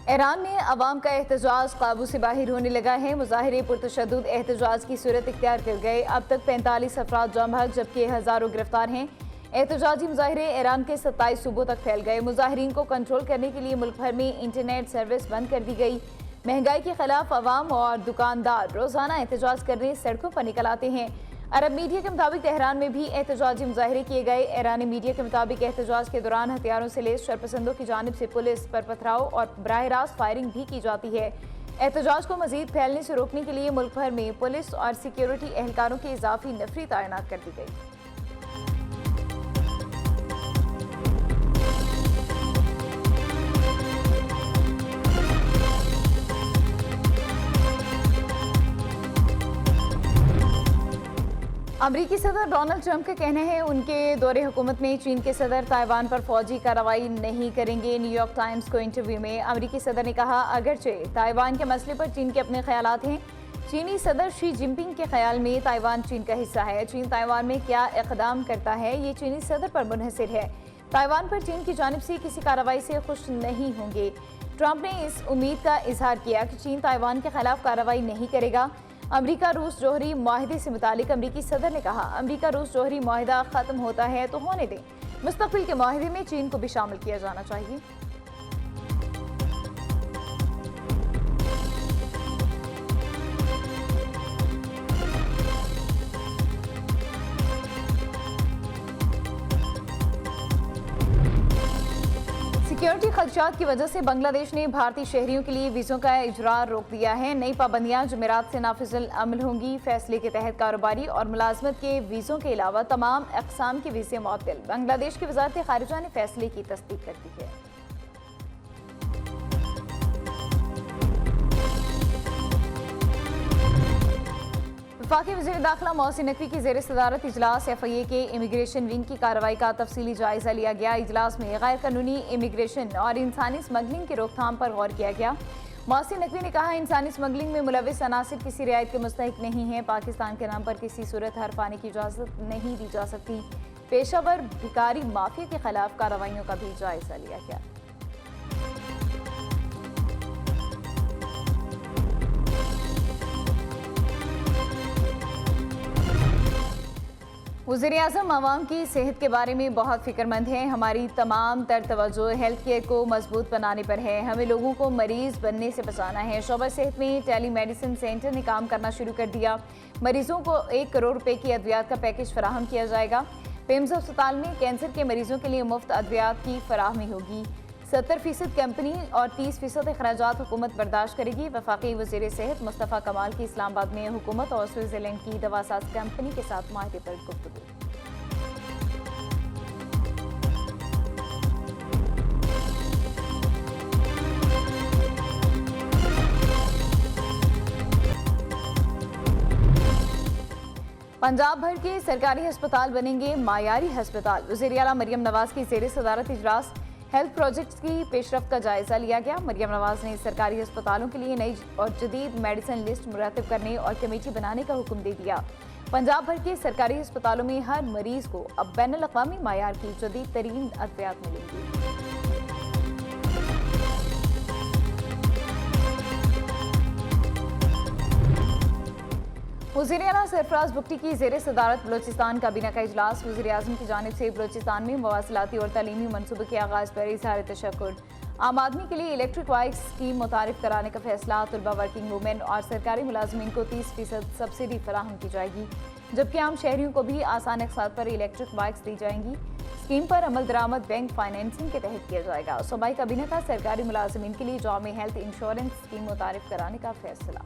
Iran में अवाम का एहतजाज काबू से बाहर होने लगा है। मुजाहिरे पुरतशद्दुद एहतजाज की सूरत इख्तियार कर गए। अब तक 45 अफराद जाम भाग जबकि हज़ारों गिरफ्तार हैं। एहतजाजी मुजाहिरे ईरान के 27 सूबों तक फैल गए। मुजाहिरीन को कंट्रोल करने के लिए मुल्क भर में इंटरनेट सर्विस बंद कर दी गई। महंगाई के खिलाफ अवाम और दुकानदार रोजाना एहतजाज करने सड़कों पर निकल आते हैं। अरब मीडिया के मुताबिक तेहरान में भी एहतजाजी मुजाहिरे किए गए। ईरानी मीडिया के मुताबिक एहतजाज के दौरान हथियारों से लैस शरपसंदों की जानिब से पुलिस पर पथराव और बराह रास्त फायरिंग भी की जाती है। एहतजाज को मजीद फैलने से रोकने के लिए मुल्क भर में पुलिस और सिक्योरिटी एहलकारों की इजाफी नफरी तैनात कर दी गई। अमरीकी सदर डोनाल्ड ट्रंप का कहना है उनके दौरे हुकूमत में चीन के सदर ताइवान पर फौजी कार्रवाई नहीं करेंगे। न्यूयॉर्क टाइम्स को इंटरव्यू में अमरीकी सदर ने कहा, अगरचे ताइवान के मसले पर चीन के अपने ख्यालात हैं। चीनी सदर शी जिनपिंग के ख्याल में ताइवान चीन का हिस्सा है। चीन ताइवान में क्या इक़दाम करता है ये चीनी सदर पर मुनहसिर है। ताइवान पर चीन की जानिब से किसी कार्रवाई से खुश नहीं होंगे। ट्रंप ने इस उम्मीद का इजहार किया कि चीन ताइवान के खिलाफ कार्रवाई नहीं करेगा। अमरीका रूस जोहरी माहिदे से मुतालिक अमरीकी सदर ने कहा, अमरीका रूस जोहरी माहिदा खत्म होता है तो होने दें। मुस्तकबिल के माहिदे में चीन को भी शामिल किया जाना चाहिए। सिक्योरिटी खदशात की वजह से बांग्लादेश ने भारतीय शहरियों के लिए वीज़ों का इजरा रोक दिया है। नई पाबंदियां जुमेरात से नाफिजुल अमल होंगी। फैसले के तहत कारोबारी और मुलाजमत के वीज़ों के अलावा तमाम अक़साम के वीज़े मुअत्तल। बांग्लादेश की वज़ारत ख़ारिजा ने फैसले की तस्दीक कर दी है। वफाकी वज़ीर दाखिला मोहसिन नकवी की ज़ेर सदारत इजलास FIA के इमिग्रेशन विंग की कार्रवाई का तफसीली जायजा लिया गया। इजलास में गैर कानूनी इमिग्रेशन और इंसानी स्मगलिंग की रोकथाम पर गौर किया गया। मोहसिन नकवी ने कहा, इंसानी स्मगलिंग में मुलविस अनासिर किसी रियायत के मुस्तहिक नहीं है। पाकिस्तान के नाम पर किसी सूरत हर पाने की इजाज़त नहीं दी जा सकती। पेशावर भिकारी माफिया के खिलाफ कार्रवाइयों का भी जायजा लिया गया। वज़ीर-ए-आज़म आवाम की सेहत के बारे में बहुत फिक्रमंद है। हमारी तमाम तर तवज्जो हेल्थ केयर को मजबूत बनाने पर है। हमें लोगों को मरीज बनने से बचाना है। शोबा सेहत में टेली मेडिसिन सेंटर ने काम करना शुरू कर दिया। मरीजों को 1 करोड़ रुपए की अद्वियात का पैकेज फराहम किया जाएगा। पेम्स अस्पताल में कैंसर के मरीजों के लिए मुफ्त अद्वियात की फराहमी होगी। 70% कंपनी और 30% अखराजात हुकूमत बर्दाश्त करेगी। वफाकी वज़ीर सेहत मुस्तफ़ा कमाल की इस्लामाबाद में हुकूमत और स्विट्ज़रलैंड की दवासाज कंपनी के साथ माहिदे पर गुफ्तगू। पंजाब भर के सरकारी अस्पताल बनेंगे मायारी अस्पताल। वज़ीर आला मरियम नवाज की ज़ेर सदारत इजलास हेल्थ प्रोजेक्ट्स की पेशरफ्त का जायजा लिया गया। मरियम नवाज ने सरकारी अस्पतालों के लिए नई और जदीद मेडिसिन लिस्ट मुरतब करने और कमेटी बनाने का हुक्म दे दिया। पंजाब भर के सरकारी अस्पतालों में हर मरीज को अब बैनुल अक़वामी मायार की जदीद तरीन अद्वियात मिलेंगी। वज़ीर आला सरफराज बुगटी की ज़ेर सदारत बलोचिस्तान काबीना का इजलास। वज़ीर आज़म की जानिब से बलोचिस्तान में मवासिलाती और तालीमी मनसूबे के आगाज़ पर इज़हार तशक्कुर। आम आदमी के लिए इलेक्ट्रिक बाइक स्कीम मुतारिफ कराने का फैसला। तुलबा, वर्किंग वुमेन और सरकारी मुलाजमीन को 30% सब्सिडी फराहम की जाएगी, जबकि आम शहरियों को भी आसान अक़सात पर इलेक्ट्रिक बाइक्स दी जाएंगी। स्कीम पर अमल दरामद बैंक फाइनेंसिंग के तहत किया जाएगा। सूबाई काबीना का सरकारी मुलाजमीन के लिए जामे हेल्थ इंश्योरेंस स्कीम मुतारिफ कराने का फैसला।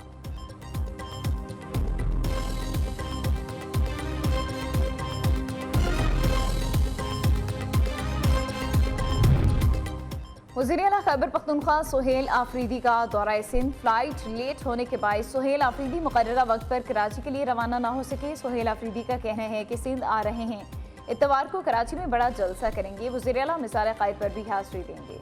वज़ीर आला खैबर पख्तूनख्वा सुहेल आफरीदी का दौरा सिंध। फ्लाइट लेट होने के बाद सुहेल आफरीदी मुकर्ररा वक्त पर कराची के लिए रवाना ना हो सके। सुहेल आफरीदी का कहना है कि सिंध आ रहे हैं, इतवार को कराची में बड़ा जलसा करेंगे। वज़ीर आला मिसाल क़ायद पर भी हाज़िरी देंगे।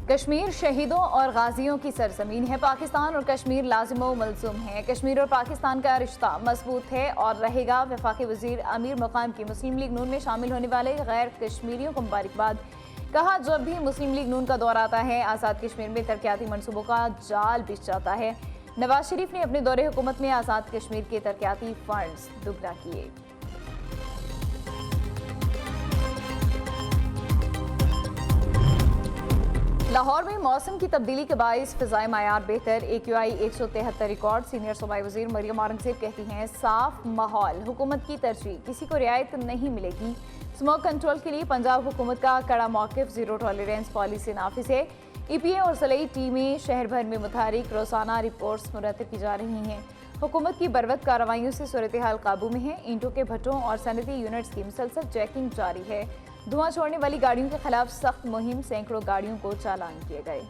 कश्मीर शहीदों और गाजियों की सरजमीन है। पाकिस्तान और कश्मीर लाजिमो मलजूम है। कश्मीर और पाकिस्तान का रिश्ता मजबूत है और रहेगा। वफाकी वजीर अमीर मकाम की मुस्लिम लीग नून में शामिल होने वाले गैर कश्मीरियों को मुबारकबाद। कहा, जब भी मुस्लिम लीग नून का दौरा आता है आज़ाद कश्मीर में तरक्याती मनसूबों का जाल बिछ जाता है। नवाज शरीफ ने अपने दौरे हुकूमत में आज़ाद कश्मीर के तरक्याती फंड्स दुगना किए। लाहौर में मौसम की तब्दीली के बायस फ़िज़ाई मायार बेहतर। AQI 173 record. सीनियर सूबाई वज़ीर मरियम औरंगज़ेब कहती हैं, साफ माहौल हुकूमत की तरजीह, किसी को रियायत नहीं मिलेगी। स्मोक कंट्रोल के लिए पंजाब हुकूमत का कड़ा मौक़िफ़। ज़ीरो टॉलरेंस पॉलिसी नाफिज है। EPA और ज़लई टीमें शहर भर में मुतहरिक। रोज़ाना रिपोर्ट्स मुरतब की जा रही हैं। हुकूमत की बरवक्त कार्रवाइयों से सूरत हाल काबू में है। ईंटों के भट्टों और सनती यूनिट्स की मुसलसल चेकिंग जारी है। धुआं छोड़ने वाली गाड़ियों के खिलाफ सख्त मुहिम। सैकड़ों गाड़ियों को चालान किए गए।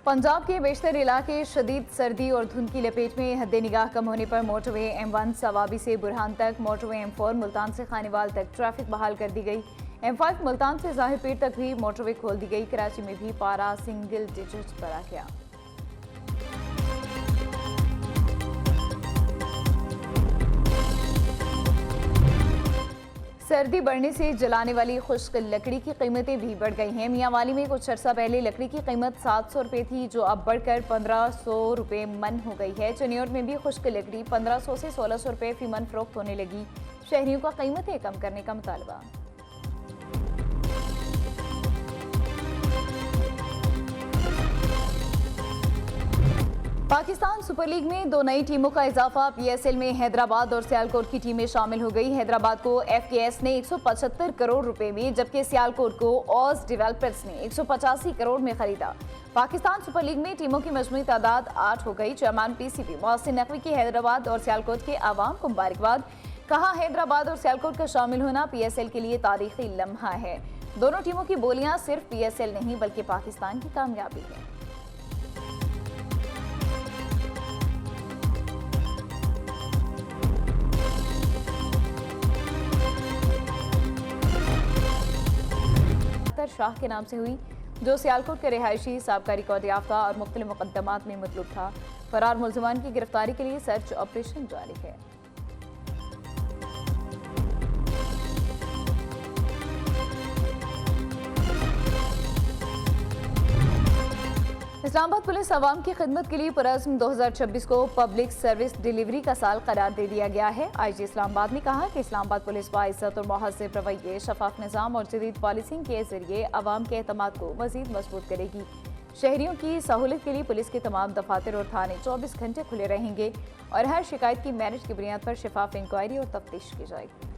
पंजाब के बेशतर इलाके शदीद सर्दी और धुंध की लपेट में। हद निगाह कम होने पर मोटरवे M1 सवाबी से बुरहान तक, मोटरवे M4 मुल्तान से खानेवाल तक ट्रैफिक बहाल कर दी गई। M5 मुल्तान से ज़ाहिरपीर तक भी मोटरवे खोल दी गई। कराची में भी पारा सिंगल डिजिट पर आ गया। सर्दी बढ़ने से जलाने वाली खुश्क लकड़ी की कीमतें भी बढ़ गई हैं। मियांवाली में कुछ अर्सा पहले लकड़ी की कीमत 700 रुपये थी, जो अब बढ़कर 1500 रुपये मन हो गई है। चनियोर में भी खुश्क लकड़ी 1500 से 1600 रुपये फी मन फरोख्त होने लगी। शहरियों का कीमतें कम करने का मुतालबा। पाकिस्तान सुपर लीग में 2 नई टीमों का इजाफा। PSL में हैदराबाद और सियालकोट की टीमें शामिल हो गई। हैदराबाद को FKS ने 175 करोड़ रुपए में, जबकि सियालकोट को ऑज डेवलपर्स ने 185 करोड़ में खरीदा। पाकिस्तान सुपर लीग में टीमों की मजमूई तादाद 8 हो गई। चेयरमैन PCB मोहसिन नकवी की हैदराबाद और सियालकोट के आवाम को मुबारकबाद। कहा, हैदराबाद और सियालकोट का शामिल होना PSL के लिए तारीखी लम्हा है। दोनों टीमों की बोलियां सिर्फ PSL नहीं बल्कि पाकिस्तान की कामयाबी है। शाह के नाम से हुई, जो सियालकोट के रिहायशी, साबका रिकॉर्ड याफ्ता और मुख्तलिफ मुकदमात में मतलूब था। फरार मुलजमान की गिरफ्तारी के लिए सर्च ऑपरेशन जारी है। इस्लामाबाद पुलिस अवाम की खिदमत के लिए पुरज़्म 2026 को पब्लिक सर्विस डिलीवरी का साल करार दे दिया गया है। IG इस्लामाबाद ने कहा कि इस्लामाबाद पुलिस बाइज़्ज़त और मुहज़्ज़ब रवैये, शफाफ निज़ाम और जदीद पॉलिसिंग के जरिए अवाम के एतमाद को मज़ीद मजबूत करेगी। शहरियों की सहूलत के लिए पुलिस के तमाम दफातर और थाने 24 घंटे खुले रहेंगे और हर शिकायत की मेरिट की बुनियाद पर शफाफ इंक्वायरी और तफ्तीश की जाएगी।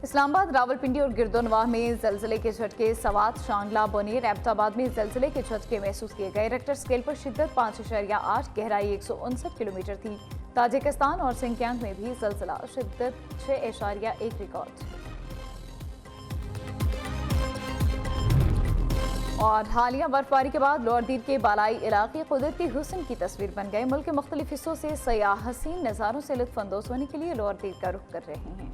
इस्लामाबाद, रावलपिंडी और गिरदोनवाह में जलजले के झटके। सवात, शांगला, बोनेर, एबटाबाद में जलजले के झटके महसूस किए गए। रेक्टर स्केल पर शिद्दत 5.8, गहराई 159 किलोमीटर थी। ताजिकिस्तान और सिंकियांग में भी जलजला, शिद्दत 6.1 रिकॉर्ड। और हालिया बर्फबारी के बाद लोअर दीर के बालाई इलाके कुदरती हुस्न की तस्वीर बन गए। मुल्क के मुख्तलिफ हिस्सों से सयाह हसीन नज़ारों से लुत्फ अंदोज होने के लिए लोअर दीर का रुख कर रहे हैं।